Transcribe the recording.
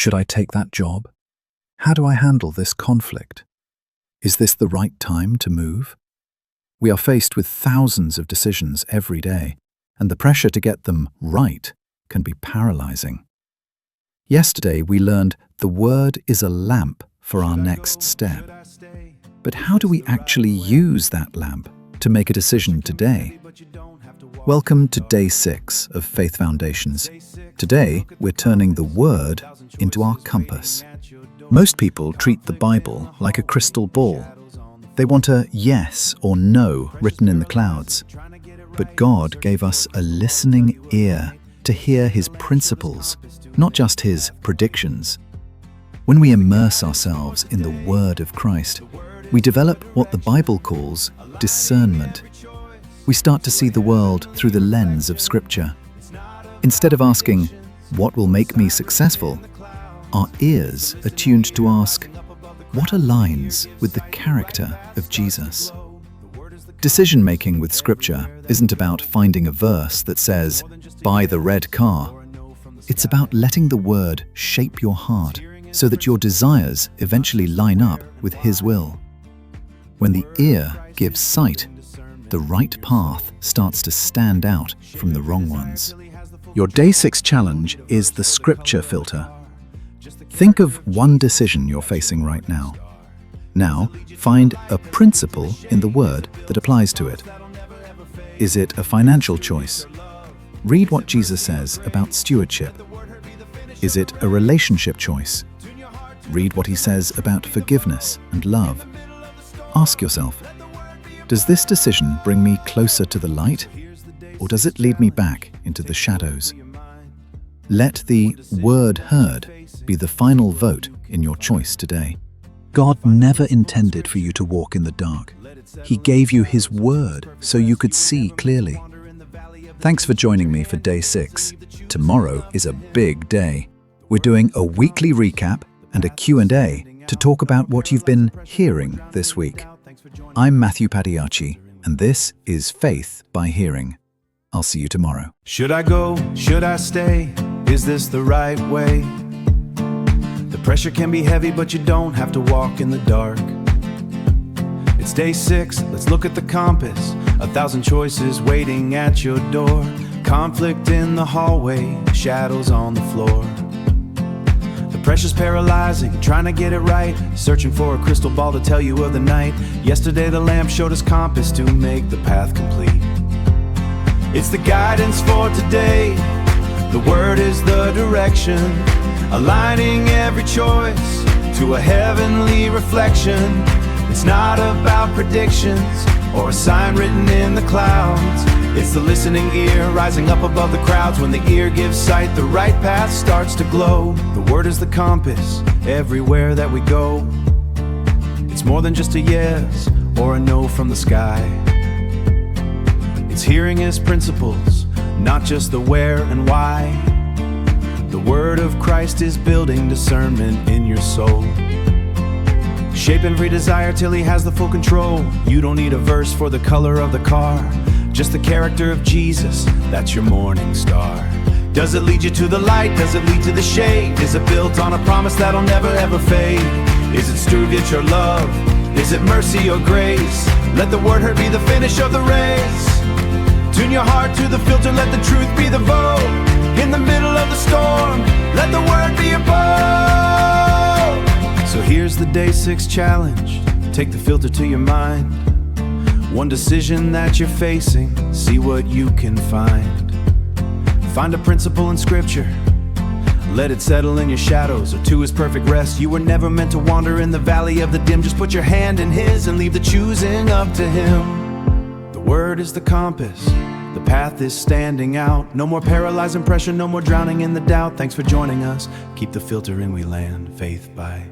Should I take that job? How do I handle this conflict? Is this the right time to move? We are faced with thousands of decisions every day, and the pressure to get them right can be paralyzing. Yesterday, we learned the Word is a lamp for our next step. But how do we actually use that lamp to make a decision today? Welcome to Day 6 of Faith Foundations. Today, we're turning the Word into our compass. Most people treat the Bible like a crystal ball. They want a yes or no written in the clouds. But God gave us a listening ear to hear His principles, not just His predictions. When we immerse ourselves in the Word of Christ, we develop what the Bible calls discernment. We start to see the world through the lens of Scripture. Instead of asking, "What will make me successful?" our ears are tuned to ask, "What aligns with the character of Jesus?" Decision-making with Scripture isn't about finding a verse that says, "Buy the red car." It's about letting the Word shape your heart so that your desires eventually line up with His will. When the ear gives sight, the right path starts to stand out from the wrong ones. Your Day 6 challenge is the Scripture filter. Think of one decision you're facing right now. Now, find a principle in the Word that applies to it. Is it a financial choice? Read what Jesus says about stewardship. Is it a relationship choice? Read what He says about forgiveness and love. Ask yourself, does this decision bring me closer to the light, or does it lead me back into the shadows? Let the word heard be the final vote in your choice today. God never intended for you to walk in the dark. He gave you His Word so you could see clearly. Thanks for joining me for Day 6. Tomorrow is a big day. We're doing a weekly recap and a Q&A to talk about what you've been hearing this week. I'm Matthew Padiachi, and this is Faith by Hearing. I'll see you tomorrow. Should I go? Should I stay? Is this the right way? The pressure can be heavy, but you don't have to walk in the dark. It's Day 6, let's look at the compass. 1,000 choices waiting at your door. Conflict in the hallway, shadows on the floor. The pressure's paralyzing, trying to get it right. Searching for a crystal ball to tell you of the night. Yesterday the lamp showed us compass to make the path complete. It's the guidance for today. The Word is the direction, aligning every choice to a heavenly reflection. It's not about predictions or a sign written in the clouds. It's the listening ear rising up above the crowds. When the ear gives sight, the right path starts to glow. The Word is the compass everywhere that we go. It's more than just a yes or a no from the sky. It's hearing His principles, not just the where and why. The Word of Christ is building discernment in your soul, shaping every desire till He has the full control. You don't need a verse for the color of the car, just the character of Jesus, that's your morning star. Does it lead you to the light? Does it lead to the shade? Is it built on a promise that'll never ever fade? Is it stewardship or love? Is it mercy or grace? Let the word heard be the finish of the race. Tune your heart to the filter, let the truth be the vote. In the middle of the storm, let the word be your boat. So here's the Day 6 challenge. Take the filter to your mind. One decision that you're facing, see what you can find. Find a principle in Scripture, let it settle in your shadows, or to His perfect rest. You were never meant to wander in the valley of the dim. Just put your hand in His and leave the choosing up to Him. The Word is the compass, the path is standing out. No more paralyzing pressure, no more drowning in the doubt. Thanks for joining us. Keep the filter in, we land faith by